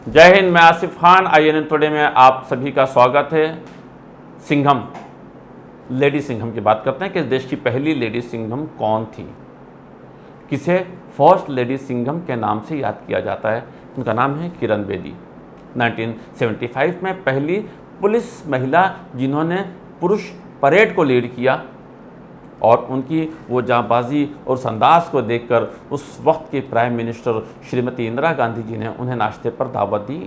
जय हिंद, मैं Asif Khan. IANN today में आप सभी का स्वागत है। सिंघम, लेडी सिंघम की बात करते हैं कि इस देश की पहली लेडी सिंघम कौन थी, किसे फर्स्ट लेडी सिंघम के नाम से याद किया जाता है। उनका नाम है किरण बेदी। 1975 में पहली पुलिस महिला जिन्होंने पुरुष परेड को लीड किया, और उनकी वो जांबाजी और उस अंदाज को देखकर उस वक्त की प्राइम मिनिस्टर श्रीमती इंदिरा गांधी जी ने उन्हें नाश्ते पर दावत दी,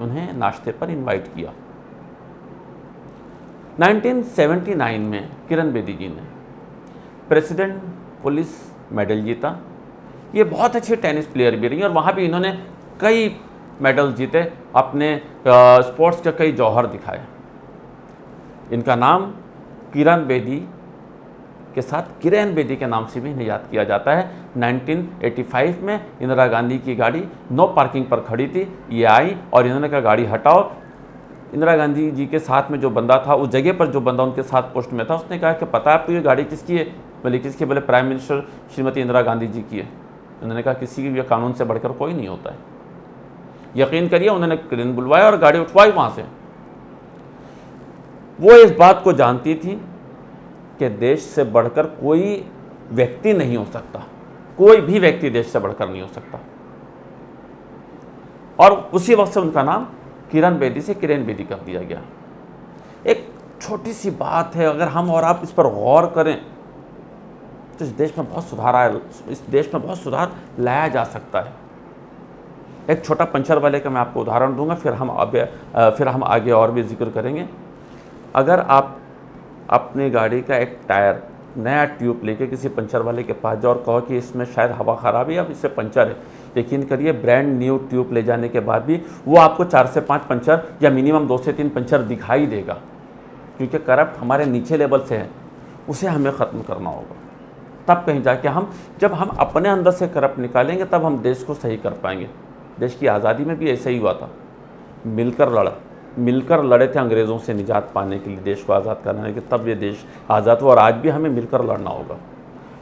उन्हें नाश्ते पर इनवाइट किया। 1979 में किरण बेदी जी ने प्रेसिडेंट पुलिस मेडल जीता। ये बहुत अच्छे टेनिस प्लेयर भी रही और वहाँ भी इन्होंने कई मेडल जीते, अपने स्पोर्ट्स के कई जौहर दिखाए। इनका नाम किरण बेदी के साथ किरण बेदी के नाम से भी इन्हें याद किया जाता है। 1985 में इंदिरा गांधी की गाड़ी नो पार्किंग पर खड़ी थी, ये आई और इन्होंने कहा गाड़ी हटाओ। इंदिरा गांधी जी के साथ में जो बंदा था, उस जगह पर जो बंदा उनके साथ पोस्ट में था, उसने कहा कि पता है आपको ये गाड़ी किसकी है? बोले किसकी? बोले प्राइम मिनिस्टर श्रीमती इंदिरा गांधी जी की है। उन्होंने कहा किसी भी कानून से बढ़कर कोई नहीं होता है। यकीन करिए, उन्होंने क्रेन बुलवाया और गाड़ी उठवाई वहाँ से। वो इस बात को जानती थी कि देश से बढ़कर कोई व्यक्ति नहीं हो सकता, कोई भी व्यक्ति देश से बढ़कर नहीं हो सकता। और उसी वक्त से उनका नाम किरण बेदी से किरण बेदी कर दिया गया। एक छोटी सी बात है, अगर हम और आप इस पर गौर करें तो इस देश में बहुत सुधार आया, इस देश में बहुत सुधार लाया जा सकता है। एक छोटा पंचर वाले का मैं आपको उदाहरण दूंगा, फिर हम आगे और भी जिक्र करेंगे। अगर आप अपनी गाड़ी का एक टायर नया ट्यूब लेके किसी पंचर वाले के पास जाओ और कहो कि इसमें शायद हवा खराब है या इससे पंचर है, यकीन करिए ब्रांड न्यू ट्यूब ले जाने के बाद भी वो आपको 4 से 5 पंचर या मिनिमम 2 से 3 पंचर दिखाई देगा, क्योंकि करप्ट हमारे नीचे लेवल से है, उसे हमें ख़त्म करना होगा। तब कहीं जाके जब हम अपने अंदर से करप्ट निकालेंगे, तब हम देश को सही कर पाएंगे। देश की आज़ादी में भी ऐसा ही हुआ था, मिलकर लड़े थे अंग्रेज़ों से निजात पाने के लिए, देश को आज़ाद कराने के, तब ये देश आज़ाद हुआ। और आज भी हमें मिलकर लड़ना होगा।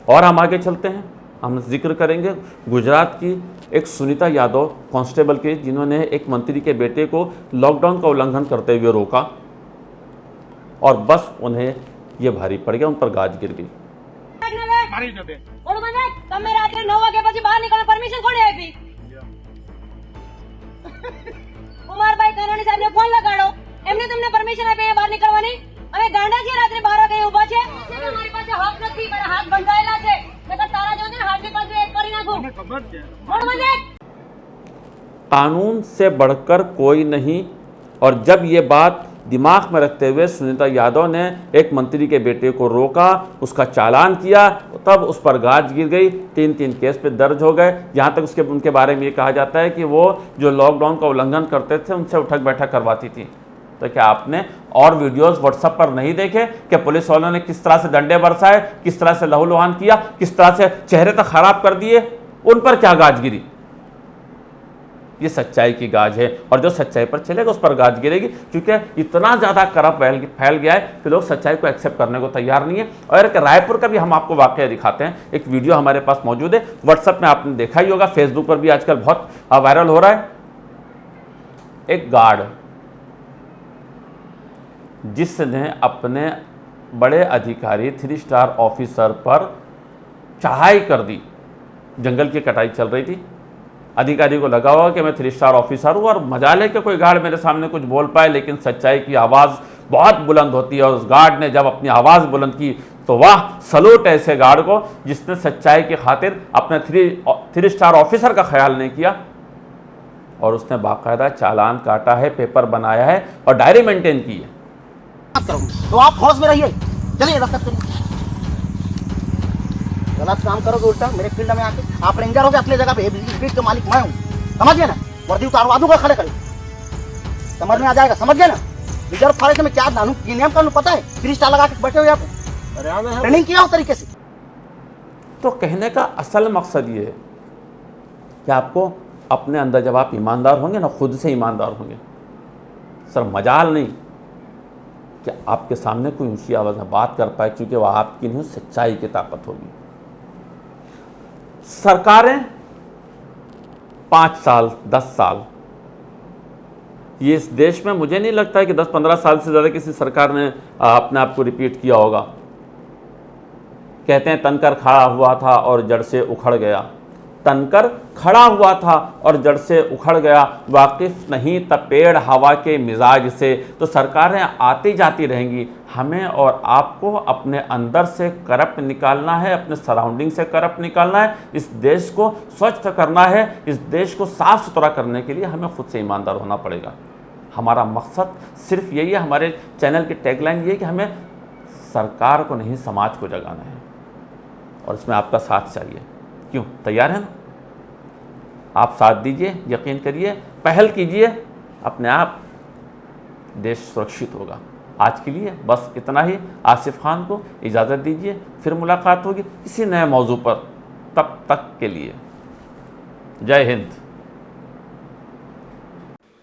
और हम आगे चलते हैं, हम जिक्र करेंगे गुजरात की एक सुनीता यादव कांस्टेबल के, जिन्होंने एक मंत्री के बेटे को लॉकडाउन का उल्लंघन करते हुए रोका और बस उन्हें ये भारी पड़ गया, उन पर गाज गिर गई। કુમારભાઈ કનોની સાહેબને ફોન લગાડો, એમને તમને પરમિશન આપી બહાર નીકળવાની? અમે ગાંડા છીએ, રાત્રે 12 વાગે ઊભા છે કે મારી પાસે હક નથી, મારા હાથ બંધાયેલા છે, નકર તારા જો ને હાથની પાસે એક કરી નાખું। મોડ મને कानून से बढ़कर कोई नहीं। और जब ये बात दिमाग में रखते हुए सुनीता यादव ने एक मंत्री के बेटे को रोका, उसका चालान किया, तब उस पर गाज गिर गई। 3 केस पे दर्ज हो गए। यहाँ तक उनके बारे में ये कहा जाता है कि वो जो लॉकडाउन का उल्लंघन करते थे, उनसे उठक बैठक करवाती थी। तो क्या आपने और वीडियोस व्हाट्सएप पर नहीं देखे कि पुलिस वालों ने किस तरह से डंडे बरसाए, किस तरह से लहूलुहान किया, किस तरह से चेहरे तक खराब कर दिए? उन पर क्या गाज गिरी? ये सच्चाई की गाज है, और जो सच्चाई पर चलेगा उस पर गाज गिरेगी, क्योंकि इतना ज़्यादा करप्ट फैल गया है कि लोग सच्चाई को एक्सेप्ट करने को तैयार नहीं है। और एक रायपुर का भी हम आपको वाकया दिखाते हैं। एक वीडियो हमारे पास मौजूद है, व्हाट्सएप में आपने देखा ही होगा, फेसबुक पर भी आजकल बहुत वायरल हो रहा है। एक गार्ड जिसने अपने बड़े अधिकारी 3 स्टार ऑफिसर पर चढ़ाई कर दी, जंगल की कटाई चल रही थी, अधिकारी को लगा होगा कि मैं 3 स्टार ऑफिसर हूँ और मजाल है कि कोई गार्ड मेरे सामने कुछ बोल पाए, लेकिन सच्चाई की आवाज़ बहुत बुलंद होती है। और उस गार्ड ने जब अपनी आवाज़ बुलंद की तो वाह, सलूट ऐसे गार्ड को जिसने सच्चाई की खातिर अपने 3 स्टार ऑफिसर का ख्याल नहीं किया, और उसने बाकायदा चालान काटा है, पेपर बनाया है और डायरी मेंटेन की है। तो आप होश में रहिए, चलिए दस्तखत करिए। गलत काम करोगे उल्टा मेरे फील्ड में आके आप रेंजर हो गए, अपनी जगह पे स्पीड का मालिक मैं हूँ, समझिए ना। वर्दी उतारवा दूंगा, खड़े खड़े समझ में आ जाएगा, समझ गए ना। रिजर्व फॉरेस्ट में क्या नियम कानून पता है? 3 स्टार लगा के बैठे हो यहाँ पे, ट्रेनिंग किया हो तरीके से। तो कहने का असल मकसद ये है कि आपको अपने अंदर, जब आप ईमानदार होंगे ना, खुद से ईमानदार होंगे, सर मजाल नहीं कि आपके सामने कोई ऊंची आवाज़ में बात कर पाए, क्योंकि वह आपकी नहीं, सच्चाई की ताकत होगी। सरकारें 5 साल 10 साल ये इस देश में मुझे नहीं लगता है कि 10-15 साल से ज़्यादा किसी सरकार ने अपने आप को रिपीट किया होगा। कहते हैं तनकर खड़ा हुआ था और जड़ से उखड़ गया। तनकर खड़ा हुआ था और जड़ से उखड़ गया, वाकिफ नहीं तब पेड़ हवा के मिजाज से। तो सरकारें आती जाती रहेंगी, हमें और आपको अपने अंदर से करप्ट निकालना है, अपने सराउंडिंग से करप्ट निकालना है, इस देश को स्वच्छ करना है, इस देश को साफ सुथरा करने के लिए हमें खुद से ईमानदार होना पड़ेगा। हमारा मकसद सिर्फ यही है, हमारे चैनल की टैगलाइन ये है कि हमें सरकार को नहीं समाज को जगाना है, और इसमें आपका साथ चाहिए। क्यों? तैयार है ना? आप साथ दीजिए, यकीन करिए, पहल कीजिए, अपने आप देश सुरक्षित होगा। आज के लिए बस इतना ही। आसिफ खान को इजाज़त दीजिए, फिर मुलाकात होगी किसी नए मौजू पर। तब तक के लिए जय Hind.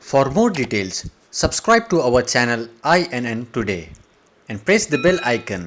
For more details, subscribe to our channel INN Today and press the bell icon.